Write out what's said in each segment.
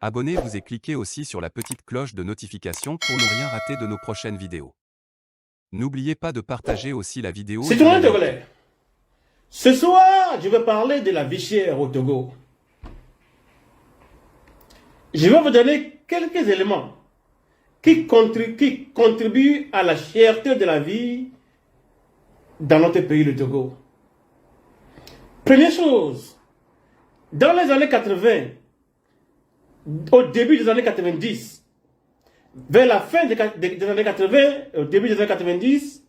Abonnez-vous et cliquez aussi sur la petite cloche de notification pour ne rien rater de nos prochaines vidéos. N'oubliez pas de partager aussi la vidéo et de Citoyens la liker. togolais, ce soir, je vais parler de la vie chère au Togo. Je vais vous donner quelques éléments qui contribuent à la cherté de la vie dans notre pays, le Togo. Première chose, dans les années 80, au début des années 90, vers la fin des années 80, au début des années 90,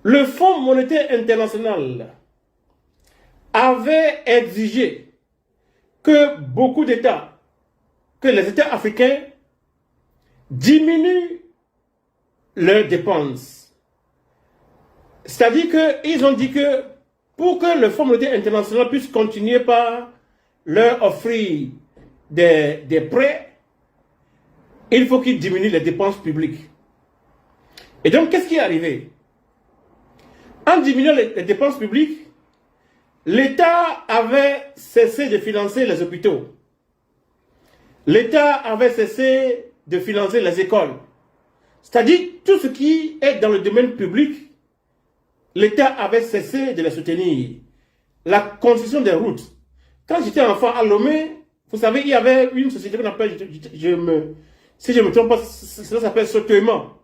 le Fonds monétaire international avait exigé que beaucoup d'États, que les États africains diminuent leurs dépenses. C'est-à-dire qu'ils ont dit que pour que le Fonds monétaire international puisse continuer par leur offrir des prêts, il faut qu'ils diminuent les dépenses publiques. Et donc, qu'est-ce qui est arrivé? En diminuant les dépenses publiques, l'État avait cessé de financer les hôpitaux. L'État avait cessé de financer les écoles. C'est-à-dire, tout ce qui est dans le domaine public, l'État avait cessé de les soutenir. La construction des routes. Quand j'étais enfant à Lomé, vous savez, il y avait une société qu'on appelle, si je ne me trompe pas, ça s'appelle Sotoiement.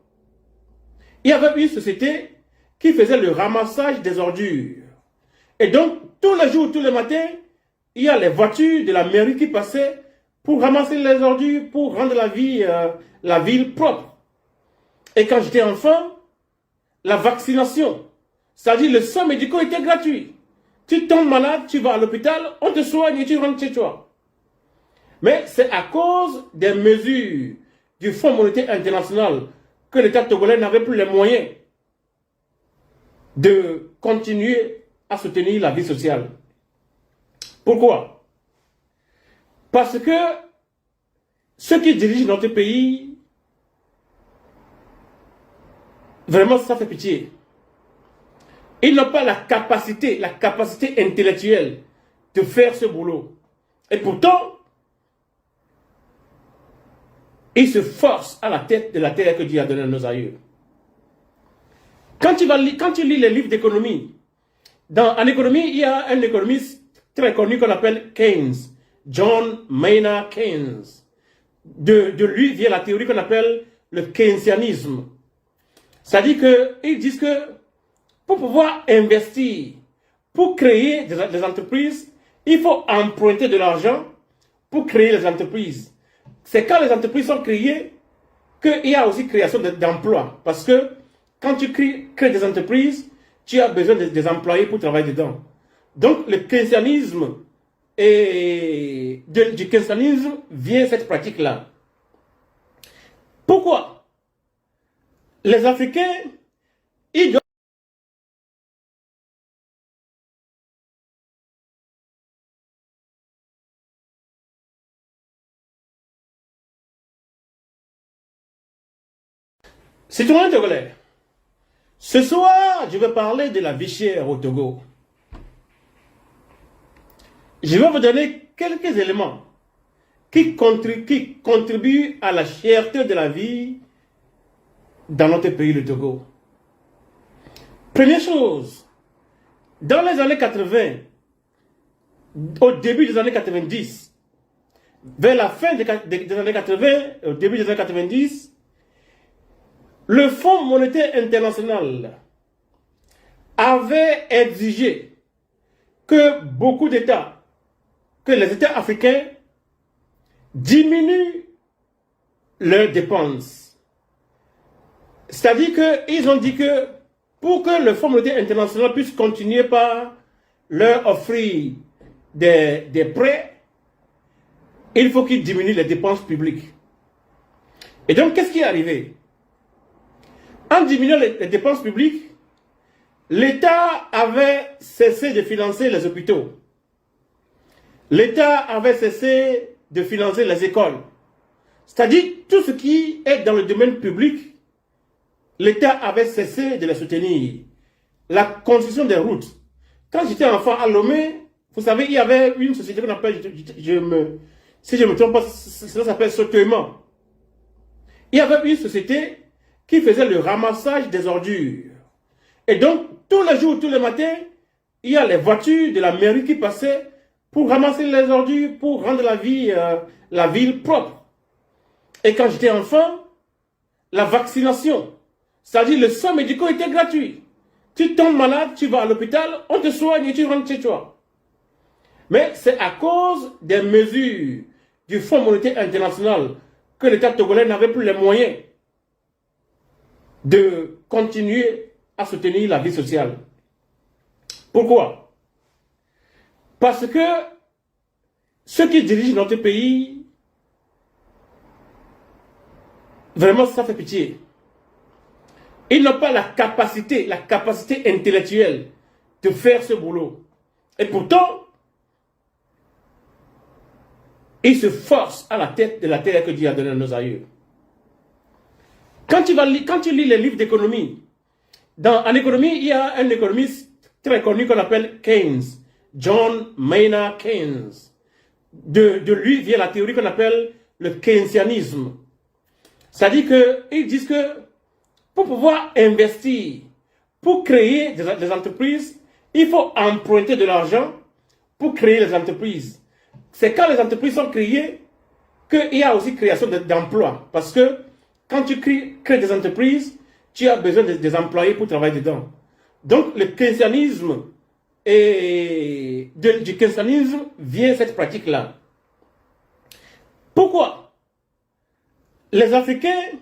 Il y avait une société qui faisait le ramassage des ordures. Et donc, tous les jours, tous les matins, il y a les voitures de la mairie qui passaient pour ramasser les ordures, pour rendre la ville propre. Et quand j'étais enfant, la vaccination, c'est-à-dire le soins médicaux était gratuit. Tu tombes malade, tu vas à l'hôpital, on te soigne et tu rentres chez toi. Mais c'est à cause des mesures du Fonds monétaire international que l'État togolais n'avait plus les moyens de continuer à soutenir la vie sociale. Pourquoi? Parce que ceux qui dirigent notre pays, vraiment ça fait pitié. Ils n'ont pas la capacité intellectuelle de faire ce boulot. Et pourtant, ils se forcent à la tête de la terre que Dieu a donnée à nos aïeux. Quand tu lis les livres d'économie, en économie, il y a un économiste très connu qu'on appelle Keynes, John Maynard Keynes. De lui vient la théorie qu'on appelle le keynesianisme. C'est-à-dire qu'ils disent que pour pouvoir investir, pour créer des entreprises, il faut emprunter de l'argent pour créer les entreprises. C'est quand les entreprises sont créées qu'il y a aussi création d'emplois. Parce que quand tu crées des entreprises, tu as besoin des employés pour travailler dedans. Donc le keynesianisme, du keynesianisme vient cette pratique-là. Pourquoi? Les Africains, ils doivent... Citoyens togolais, ce soir, je vais parler de la vie chère au Togo. Je vais vous donner quelques éléments qui contribuent à la cherté de la vie dans notre pays, le Togo. Première chose, dans les années 80, au début des années 90, vers la fin des années 80, au début des années 90, le Fonds monétaire international avait exigé que beaucoup d'États, que les États africains diminuent leurs dépenses. C'est-à-dire qu'ils ont dit que pour que le Fonds monétaire international puisse continuer par leur offrir des prêts, il faut qu'ils diminuent les dépenses publiques. Et donc, qu'est-ce qui est arrivé? En diminuant les dépenses publiques, l'État avait cessé de financer les hôpitaux. L'État avait cessé de financer les écoles. C'est-à-dire, tout ce qui est dans le domaine public, l'État avait cessé de les soutenir. La construction des routes. Quand j'étais enfant à Lomé, vous savez, il y avait une société qu'on appelle, Si je ne me trompe pas, cela s'appelle sautement. Il y avait une société qui faisait le ramassage des ordures. Et donc, tous les jours, tous les matins, il y a les voitures de la mairie qui passaient pour ramasser les ordures, pour rendre la ville propre. Et quand j'étais enfant, la vaccination, c'est-à-dire le soins médicaux était gratuit. Tu tombes malade, tu vas à l'hôpital, on te soigne et tu rentres chez toi. Mais c'est à cause des mesures du Fonds monétaire international que l'État togolais n'avait plus les moyens de continuer à soutenir la vie sociale. Pourquoi? Parce que ceux qui dirigent notre pays, vraiment ça fait pitié. Ils n'ont pas la capacité intellectuelle de faire ce boulot. Et pourtant, ils se forcent à la tête de la terre que Dieu a donnée à nos aïeux. Quand tu lis les livres d'économie, en économie, il y a un économiste très connu qu'on appelle Keynes, John Maynard Keynes. De lui vient la théorie qu'on appelle le keynesianisme. C'est-à-dire qu'ils disent que pour pouvoir investir, pour créer des entreprises, il faut emprunter de l'argent pour créer les entreprises. C'est quand les entreprises sont créées qu'il y a aussi création d'emplois. Parce que quand tu crées des entreprises, tu as besoin des employés pour travailler dedans. Donc le keynesianisme, du keynesianisme vient cette pratique-là. Pourquoi? Les Africains,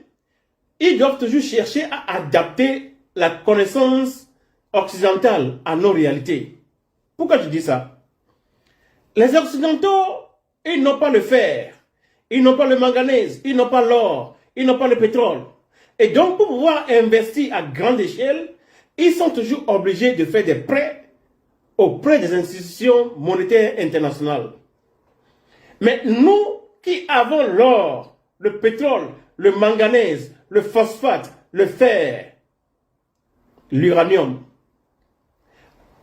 ils doivent toujours chercher à adapter la connaissance occidentale à nos réalités. Pourquoi je dis ça? Les Occidentaux, ils n'ont pas le fer, ils n'ont pas le manganèse, ils n'ont pas l'or, ils n'ont pas le pétrole. Et donc, pour pouvoir investir à grande échelle, ils sont toujours obligés de faire des prêts auprès des institutions monétaires internationales. Mais nous qui avons l'or, le pétrole, le manganèse, le phosphate, le fer, l'uranium,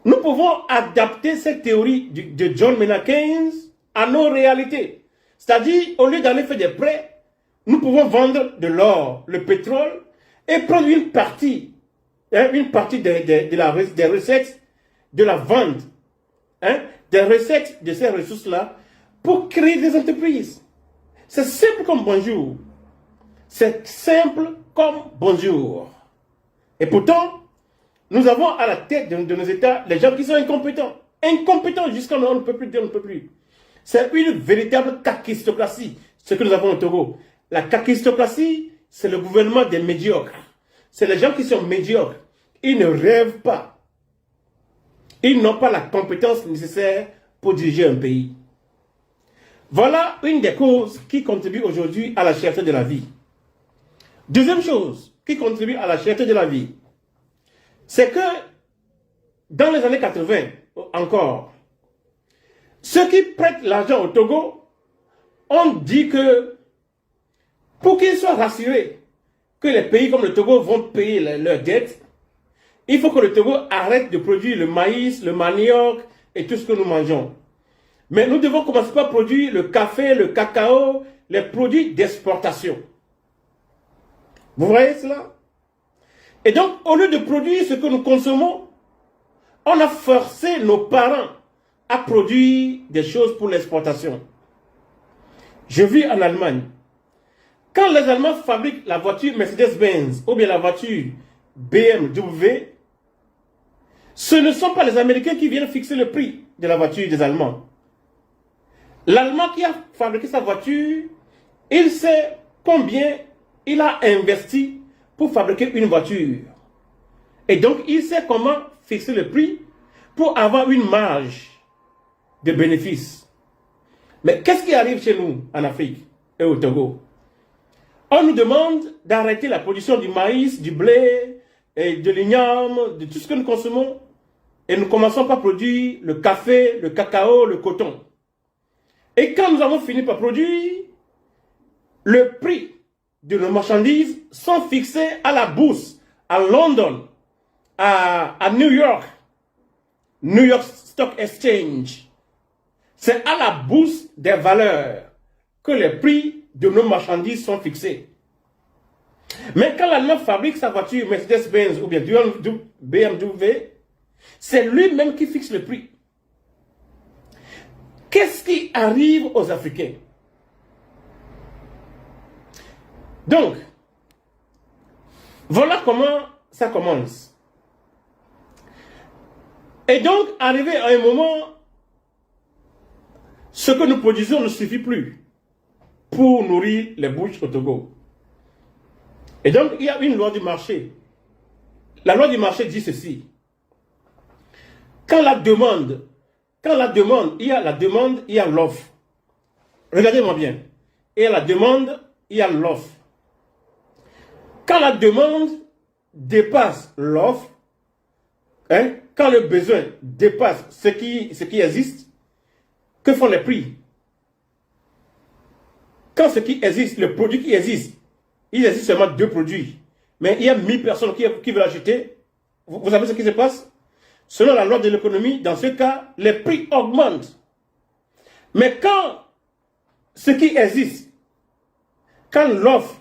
nous pouvons adapter cette théorie de John Maynard Keynes à nos réalités. C'est-à-dire, au lieu d'aller faire des prêts, nous pouvons vendre de l'or, le pétrole, et prendre une partie des recettes de la vente, des recettes de ces ressources-là, pour créer des entreprises. C'est simple comme bonjour. C'est simple comme bonjour. Et pourtant, nous avons à la tête de nos États les gens qui sont incompétents. Incompétents jusqu'à on ne peut plus dire, on ne peut plus. C'est une véritable kakistocratie, ce que nous avons au Togo. La kakistocratie, c'est le gouvernement des médiocres. C'est les gens qui sont médiocres. Ils ne rêvent pas. Ils n'ont pas la compétence nécessaire pour diriger un pays. Voilà une des causes qui contribue aujourd'hui à la cherté de la vie. Deuxième chose qui contribue à la cherté de la vie, c'est que dans les années 80, encore, ceux qui prêtent l'argent au Togo ont dit que pour qu'ils soient rassurés que les pays comme le Togo vont payer leurs dettes, il faut que le Togo arrête de produire le maïs, le manioc et tout ce que nous mangeons. Mais nous devons commencer par produire le café, le cacao, les produits d'exportation. Vous voyez cela? Et donc, au lieu de produire ce que nous consommons, on a forcé nos parents à produire des choses pour l'exportation. Je vis en Allemagne. Quand les Allemands fabriquent la voiture Mercedes-Benz ou bien la voiture BMW, ce ne sont pas les Américains qui viennent fixer le prix de la voiture des Allemands. L'Allemand qui a fabriqué sa voiture, il sait combien il a investi pour fabriquer une voiture. Et donc, il sait comment fixer le prix pour avoir une marge de bénéfice. Mais qu'est-ce qui arrive chez nous, en Afrique et au Togo? On nous demande d'arrêter la production du maïs, du blé, et de l'igname, de tout ce que nous consommons. Et nous commençons par produire le café, le cacao, le coton. Et quand nous avons fini par produire, le prix de nos marchandises sont fixés à la bourse, à London, à New York Stock Exchange. C'est à la bourse des valeurs que les prix de nos marchandises sont fixés. Mais quand l'Allemand fabrique sa voiture Mercedes-Benz ou bien BMW, c'est lui-même qui fixe le prix. Qu'est-ce qui arrive aux Africains? Donc, voilà comment ça commence. Et donc, arrivé à un moment, ce que nous produisons ne suffit plus pour nourrir les bouches au Togo. Et donc, il y a une loi du marché. La loi du marché dit ceci. Quand la demande, il y a la demande, il y a l'offre. Regardez-moi bien. Il y a la demande, il y a l'offre. Quand la demande dépasse l'offre, quand le besoin dépasse ce qui existe, que font les prix? Quand ce qui existe, le produit qui existe, il existe seulement 2 produits, mais il y a 1000 personnes qui veulent acheter, vous savez ce qui se passe? Selon la loi de l'économie, dans ce cas, les prix augmentent. Mais quand ce qui existe, quand l'offre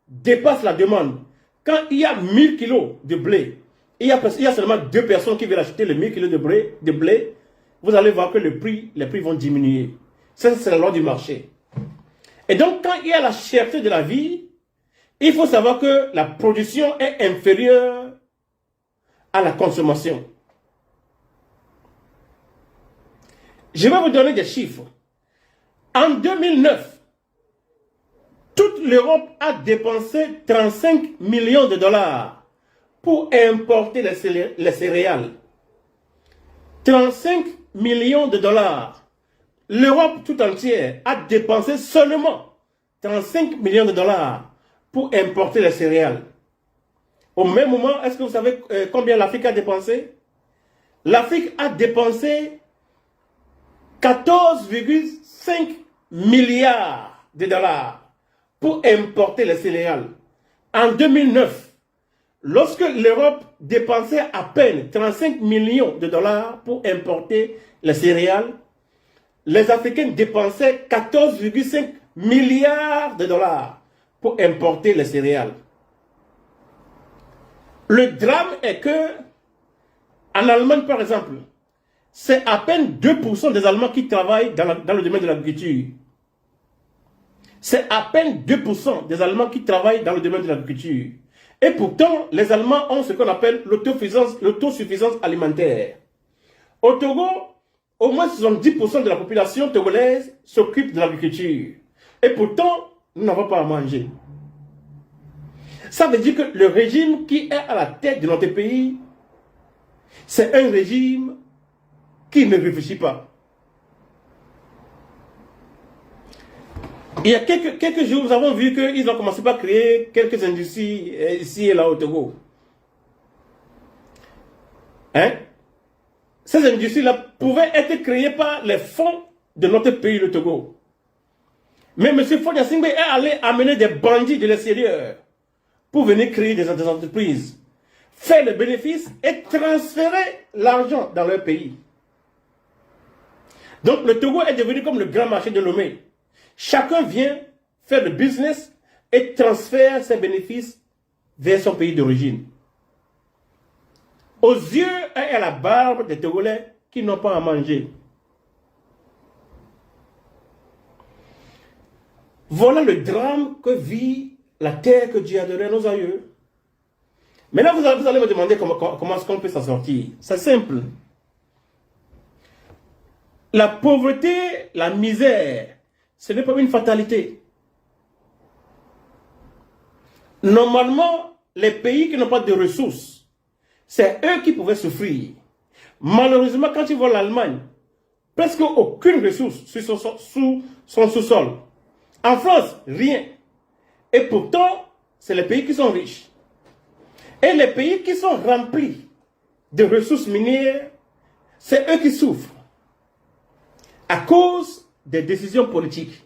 dépasse la demande, quand il y a 1000 kilos de blé, il y a seulement 2 personnes qui veulent acheter les 1000 kilos de blé, vous allez voir que les prix vont diminuer. Ça, c'est la loi du marché. Et donc, quand il y a la cherté de la vie, il faut savoir que la production est inférieure à la consommation. Je vais vous donner des chiffres. En 2009, toute l'Europe a dépensé 35 millions de dollars pour importer les céréales. 35 millions de dollars. L'Europe tout entière a dépensé seulement 35 millions de dollars pour importer les céréales. Au même moment, est-ce que vous savez combien l'Afrique a dépensé? L'Afrique a dépensé 14,5 milliards de dollars pour importer les céréales. En 2009, lorsque l'Europe dépensait à peine 35 millions de dollars pour importer les céréales, les Africains dépensaient 14,5 milliards de dollars pour importer les céréales. Le drame est que, en Allemagne par exemple, c'est à peine 2% des Allemands qui travaillent dans le domaine de l'agriculture. C'est à peine 2% des Allemands qui travaillent dans le domaine de l'agriculture. Et pourtant, les Allemands ont ce qu'on appelle l'autosuffisance alimentaire. Au Togo, au moins 70% de la population togolaise s'occupe de l'agriculture. Et pourtant, nous n'avons pas à manger. Ça veut dire que le régime qui est à la tête de notre pays, c'est un régime qui ne réfléchit pas. Il y a quelques jours, nous avons vu qu'ils ont commencé par créer quelques industries ici et là au Togo. Ces industries-là pouvaient être créées par les fonds de notre pays, le Togo. Mais M. Faure Gnassingbé est allé amener des bandits de l'extérieur pour venir créer des entreprises, faire le bénéfice et transférer l'argent dans leur pays. Donc le Togo est devenu comme le grand marché de Lomé. Chacun vient faire le business et transfère ses bénéfices vers son pays d'origine. Aux yeux et à la barbe des Togolais qui n'ont pas à manger. Voilà le drame que vit la terre que Dieu a donnée à nos aïeux. Maintenant, vous allez me demander comment est-ce qu'on peut s'en sortir. C'est simple. La pauvreté, la misère, ce n'est pas une fatalité. Normalement, les pays qui n'ont pas de ressources, c'est eux qui pouvaient souffrir. Malheureusement, quand ils voient l'Allemagne, presque aucune ressource sous son sous-sol. En France, rien. Et pourtant, c'est les pays qui sont riches. Et les pays qui sont remplis de ressources minières, c'est eux qui souffrent. À cause des décisions politiques.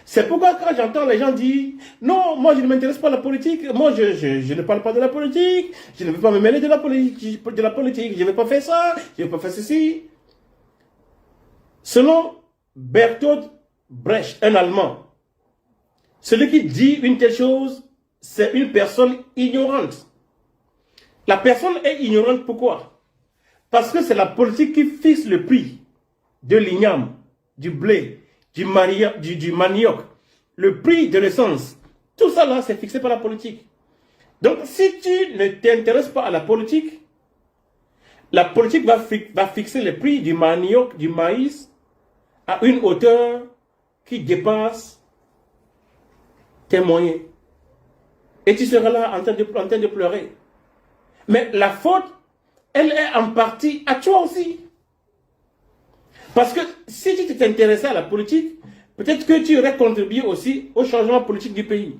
C'est pourquoi quand j'entends les gens dire « Non, moi je ne m'intéresse pas à la politique, moi je ne parle pas de la politique, je ne veux pas me mêler de la politique, je ne vais pas faire ça, je ne vais pas faire ceci. » Selon Berthold Brecht, un Allemand. Celui qui dit une telle chose, c'est une personne ignorante. La personne est ignorante pourquoi? Parce que c'est la politique qui fixe le prix de l'igname, du blé, du manioc, le prix de l'essence. Tout ça là, c'est fixé par la politique. Donc, si tu ne t'intéresses pas à la politique va fixer le prix du manioc, du maïs, à une hauteur qui dépasse tes moyens. Et tu seras là en train de pleurer. Mais la faute, elle est en partie à toi aussi. Parce que si tu t'intéressais à la politique, peut-être que tu aurais contribué aussi au changement politique du pays.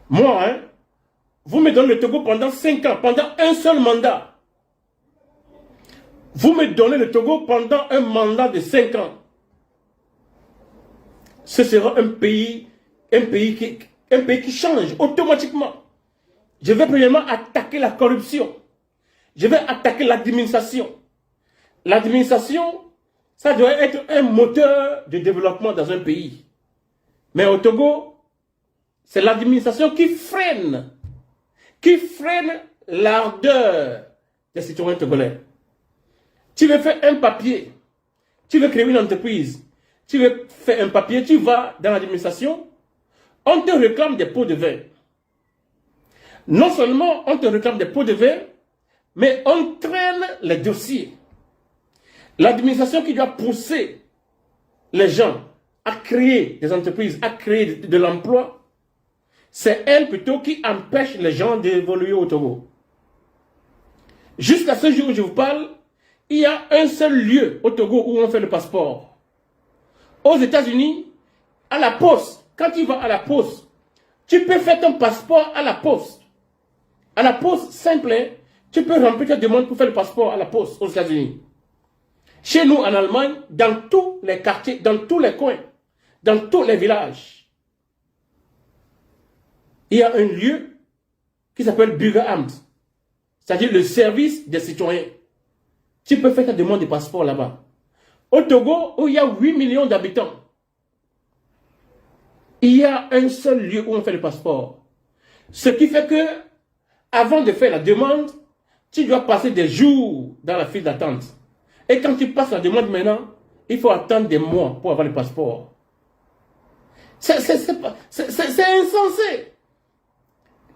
Moi, hein, vous me donnez le Togo pendant 5 ans, pendant un seul mandat. Vous me donnez le Togo pendant un mandat de 5 ans. Ce sera un pays qui change automatiquement. Je vais premièrement attaquer la corruption. Je vais attaquer l'administration. L'administration, ça doit être un moteur de développement dans un pays. Mais au Togo, c'est l'administration qui freine l'ardeur des citoyens togolais. Tu veux faire un papier, tu veux créer une entreprise, tu veux faire un papier, tu vas dans l'administration, on te réclame des pots de vin. Non seulement on te réclame des pots de vin, mais on traîne les dossiers. L'administration qui doit pousser les gens à créer des entreprises, à créer de l'emploi, c'est elle plutôt qui empêche les gens d'évoluer au Togo. Jusqu'à ce jour où je vous parle, il y a un seul lieu au Togo où on fait le passeport. Aux États-Unis, à la poste, quand tu vas à la poste, tu peux faire ton passeport à la poste. À la poste simple, hein, tu peux remplir ta demande pour faire le passeport à la poste aux États-Unis. Chez nous, en Allemagne, dans tous les quartiers, dans tous les coins, dans tous les villages, il y a un lieu qui s'appelle Bürgeramt, c'est-à-dire le service des citoyens. Tu peux faire ta demande de passeport là-bas. Au Togo, où il y a 8 millions d'habitants, il y a un seul lieu où on fait le passeport. Ce qui fait que, avant de faire la demande, tu dois passer des jours dans la file d'attente. Et quand tu passes la demande maintenant, il faut attendre des mois pour avoir le passeport. C'est insensé.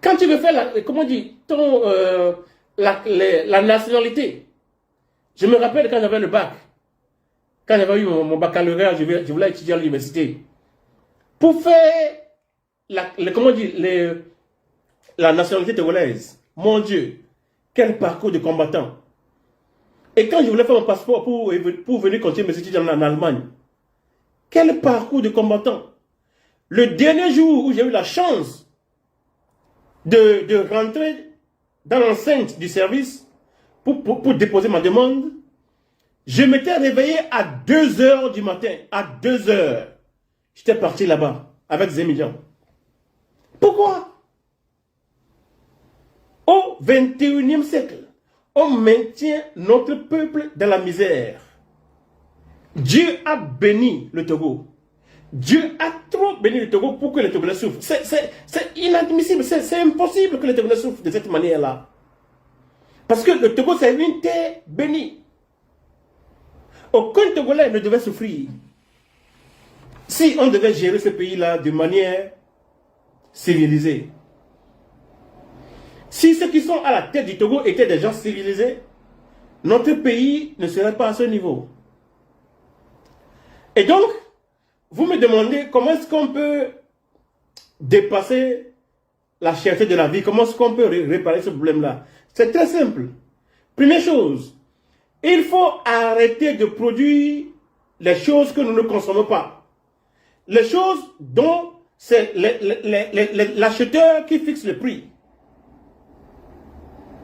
Quand tu veux faire la nationalité, je me rappelle quand j'avais le bac, quand j'avais eu mon baccalauréat, je voulais étudier à l'université. Pour faire la nationalité togolaise, mon Dieu, quel parcours de combattant. Et quand je voulais faire mon passeport pour venir continuer mes études en Allemagne, quel parcours de combattant. Le dernier jour où j'ai eu la chance de rentrer dans l'enceinte du service pour déposer ma demande, je m'étais réveillé à 2 heures du matin. À 2 heures. J'étais parti là-bas avec des millions. Pourquoi? Au 21e siècle, on maintient notre peuple dans la misère. Dieu a béni le Togo. Dieu a trop béni le Togo pour que les Togolais souffrent. C'est inadmissible, c'est impossible que les Togolais souffrent de cette manière-là. Parce que le Togo, c'est une terre bénie. Aucun Togolais ne devait souffrir. Si on devait gérer ce pays-là de manière civilisée. Si ceux qui sont à la tête du Togo étaient des gens civilisés, notre pays ne serait pas à ce niveau. Et donc, vous me demandez comment est-ce qu'on peut dépasser la cherté de la vie, comment est-ce qu'on peut réparer ce problème-là? C'est très simple. Première chose, il faut arrêter de produire les choses que nous ne consommons pas. Les choses dont c'est l'acheteur qui fixe le prix.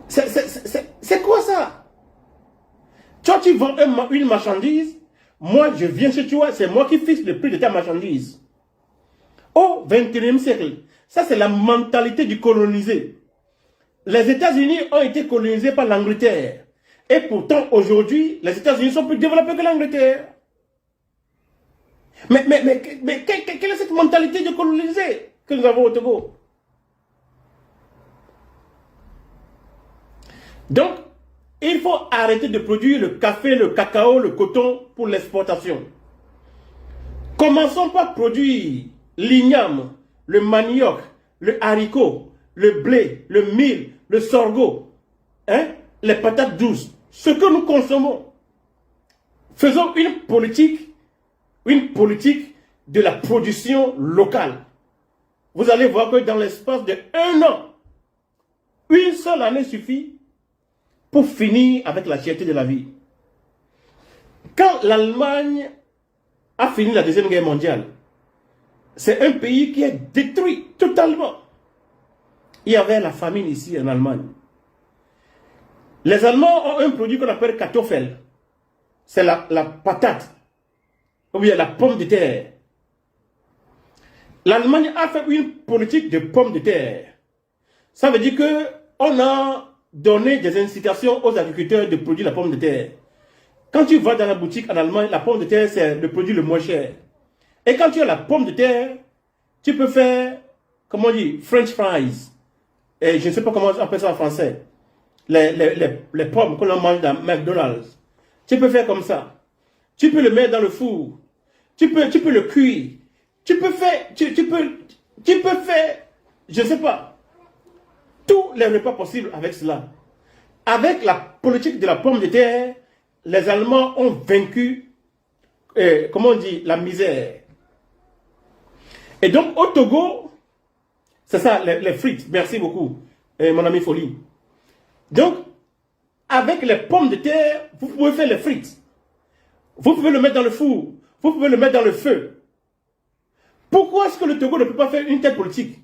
C'est quoi ça? Toi, tu vends une marchandise, moi, je viens chez toi, c'est moi qui fixe le prix de ta marchandise. Au XXIe siècle, ça c'est la mentalité du colonisé. Les États-Unis ont été colonisés par l'Angleterre. Et pourtant, aujourd'hui, les États-Unis sont plus développés que l'Angleterre. Mais quelle est cette mentalité de coloniser que nous avons au Togo? Donc, il faut arrêter de produire le café, le cacao, le coton pour l'exportation. Commençons par produire l'igname, le manioc, le haricot, le blé, le mil, le sorgho, hein, les patates douces, ce que nous consommons. Faisons une politique de la production locale. Vous allez voir que dans l'espace de 1 an, une seule année suffit pour finir avec la cherté de la vie. Quand l'Allemagne a fini la Deuxième Guerre mondiale, c'est un pays qui est détruit totalement. Il y avait la famine ici en Allemagne. Les Allemands ont un produit qu'on appelle Kartoffel. C'est la patate, ou bien la pomme de terre. L'Allemagne a fait une politique de pommes de terre. Ça veut dire qu'on a donné des incitations aux agriculteurs de produire la pomme de terre. Quand tu vas dans la boutique en Allemagne, la pomme de terre, c'est le produit le moins cher. Et quand tu as la pomme de terre, tu peux faire, comment on dit, French fries. Et je ne sais pas comment on appelle ça en français. Les pommes que l'on mange dans McDonald's. Tu peux faire comme ça. Tu peux le mettre dans le four. Tu peux le cuire. Tu peux faire, je ne sais pas, tous les repas possibles avec cela. Avec la politique de la pomme de terre, les Allemands ont vaincu, comment on dit, la misère. Et donc au Togo, c'est ça, les frites. Merci beaucoup, mon ami Folie. Donc, avec les pommes de terre, vous pouvez faire les frites. Vous pouvez le mettre dans le four. Vous pouvez le mettre dans le feu. Pourquoi est-ce que le Togo ne peut pas faire une telle politique?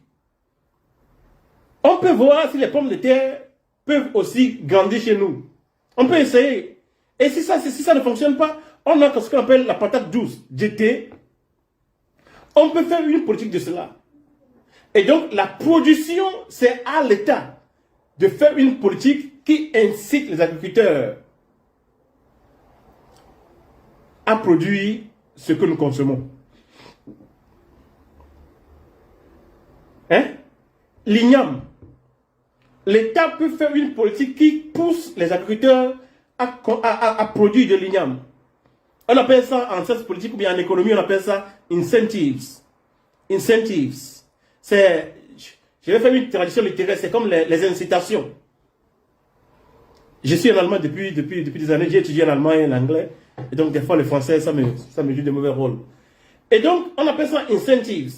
On peut voir si les pommes de terre peuvent aussi grandir chez nous. On peut essayer. Et si ça ne fonctionne pas, on a ce qu'on appelle la patate douce, GT. On peut faire une politique de cela. Et donc, la production, c'est à l'État de faire une politique qui incite les agriculteurs à produire ce que nous consommons. Hein? L'igname. L'État peut faire une politique qui pousse les agriculteurs à produire de l'igname. On appelle ça en sciences politiques ou bien en économie, on appelle ça incentives. Incentives. C'est, je vais faire une traduction littéraire, c'est comme les incitations. Je suis en allemand depuis des années, j'ai étudié en allemand et en anglais. Et donc des fois le français, ça me joue de mauvais rôles. Et donc on appelle ça incentives.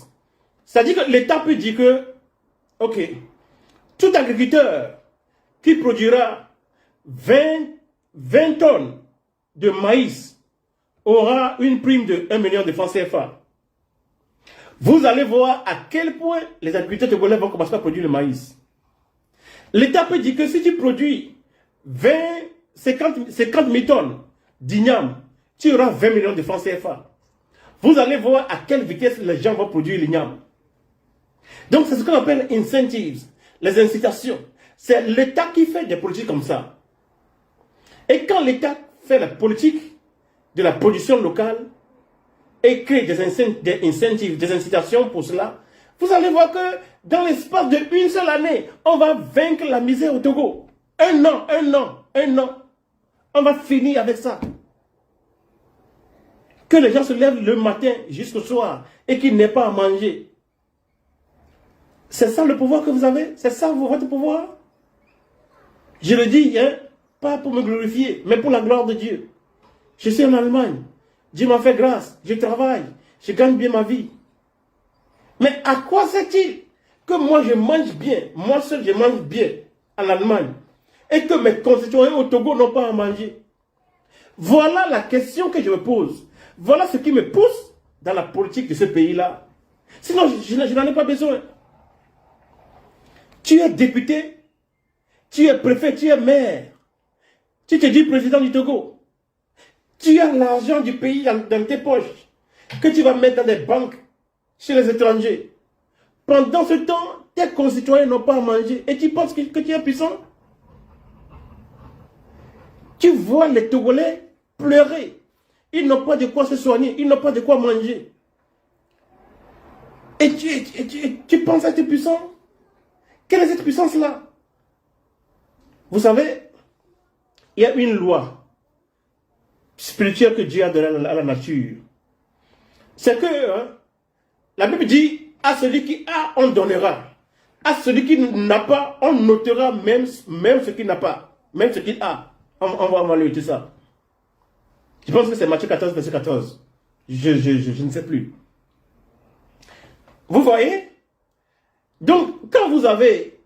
C'est-à-dire que l'État peut dire que, ok, tout agriculteur qui produira 20 tonnes de maïs aura une prime de 1 million de francs CFA. Vous allez voir à quel point les agriculteurs togolais vont commencer à produire le maïs. L'État peut dire que si tu produis 50 000 tonnes d'igname, tu auras 20 millions de francs CFA. Vous allez voir à quelle vitesse les gens vont produire l'igname. Donc c'est ce qu'on appelle incentives, les incitations. C'est l'État qui fait des politiques comme ça. Et quand l'État fait la politique de la production locale et crée des incentives, des incitations pour cela, vous allez voir que dans l'espace d'une seule année, on va vaincre la misère au Togo. 1 an. On va finir avec ça. Que les gens se lèvent le matin jusqu'au soir et qu'ils n'aient pas à manger. C'est ça le pouvoir que vous avez? C'est ça votre pouvoir? Je le dis, hein, pas pour me glorifier, mais pour la gloire de Dieu. Je suis en Allemagne. Dieu m'a fait grâce. Je travaille. Je gagne bien ma vie. Mais à quoi sert-il que moi je mange bien, moi seul je mange bien en Allemagne, et que mes concitoyens au Togo n'ont pas à manger? Voilà la question que je me pose. Voilà ce qui me pousse dans la politique de ce pays-là. Sinon, je n'en ai pas besoin. Tu es député, tu es préfet, tu es maire. Tu te dis président du Togo. Tu as l'argent du pays dans tes poches que tu vas mettre dans des banques chez les étrangers. Pendant ce temps, tes concitoyens n'ont pas à manger et tu penses que tu es puissant. Tu vois les Togolais pleurer. Ils n'ont pas de quoi se soigner, ils n'ont pas de quoi manger. Et tu penses être puissant? Quelle est cette puissance-là? Vous savez, il y a une loi spirituelle que Dieu a donnée à la nature. C'est que la Bible dit, à celui qui a, on donnera. À celui qui n'a pas, on notera même ce qu'il n'a pas. Même ce qu'il a. On va lire tout ça. Je pense que c'est Matthieu 14, verset 14. Je ne sais plus. Vous voyez? Donc, quand vous avez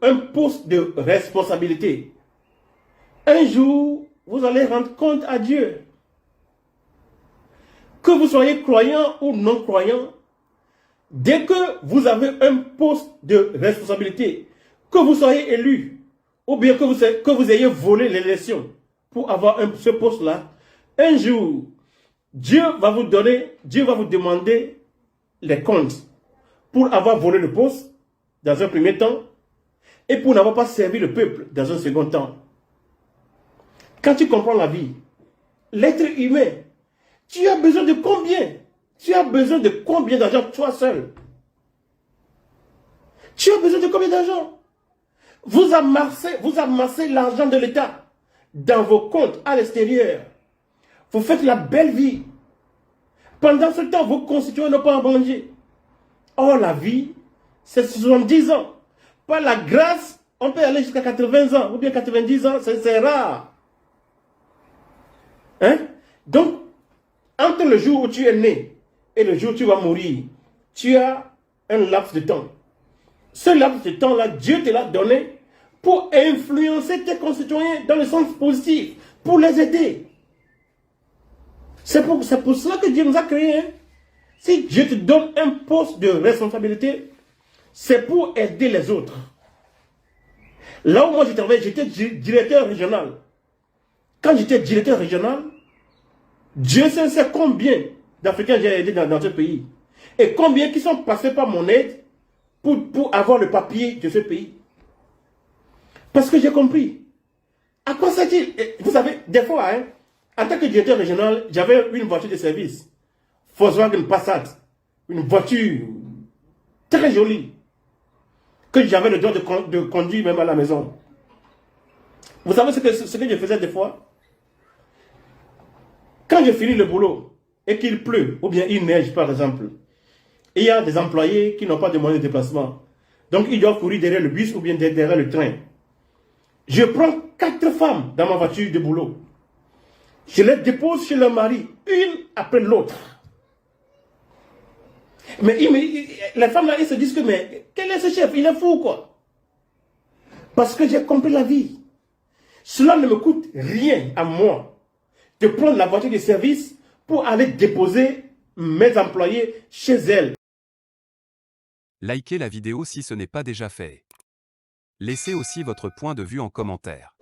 un poste de responsabilité, un jour, vous allez rendre compte à Dieu. Que vous soyez croyant ou non croyant, dès que vous avez un poste de responsabilité, que vous soyez élu, ou bien que vous ayez volé l'élection pour avoir ce poste-là, un jour, Dieu va vous demander les comptes pour avoir volé le poste dans un premier temps et pour n'avoir pas servi le peuple dans un second temps. Quand tu comprends la vie, l'être humain, tu as besoin de combien? Tu as besoin de combien d'argent toi seul? Tu as besoin de combien d'argent? Vous amassez l'argent de l'État dans vos comptes à l'extérieur. Vous faites la belle vie. Pendant ce temps, vos constituants n'ont pas à manger. Or, la vie, c'est 70 ans. Par la grâce, on peut aller jusqu'à 80 ans ou bien 90 ans, c'est rare. Hein? Donc, entre le jour où tu es né et le jour où tu vas mourir, tu as un laps de temps. Ce laps de temps-là, Dieu te l'a donné pour influencer tes concitoyens dans le sens positif, pour les aider. C'est pour cela que Dieu nous a créés. Hein? Si Dieu te donne un poste de responsabilité, c'est pour aider les autres. Là où moi je travaillais, j'étais directeur régional. Quand j'étais directeur régional, Dieu sait combien d'Africains j'ai aidé dans ce pays. Et combien qui sont passés par mon aide pour avoir le papier de ce pays. Parce que j'ai compris. À quoi ça dit? Vous savez, des fois, hein, en tant que directeur régional, j'avais une voiture de service. Volkswagen Passat. Une voiture très jolie. Que j'avais le droit de conduire même à la maison. Vous savez ce que je faisais des fois? Quand je finis le boulot et qu'il pleut, ou bien il neige par exemple, il y a des employés qui n'ont pas de moyens de déplacement. Donc ils doivent courir derrière le bus ou bien derrière le train. Je prends 4 femmes dans ma voiture de boulot. Je les dépose chez leur mari, une après l'autre. Mais les femmes là, ils se disent que, mais quel est ce chef? Il est fou quoi. Parce que j'ai compris la vie. Cela ne me coûte rien à moi de prendre la voiture de service pour aller déposer mes employés chez elles. Likez la vidéo si ce n'est pas déjà fait. Laissez aussi votre point de vue en commentaire.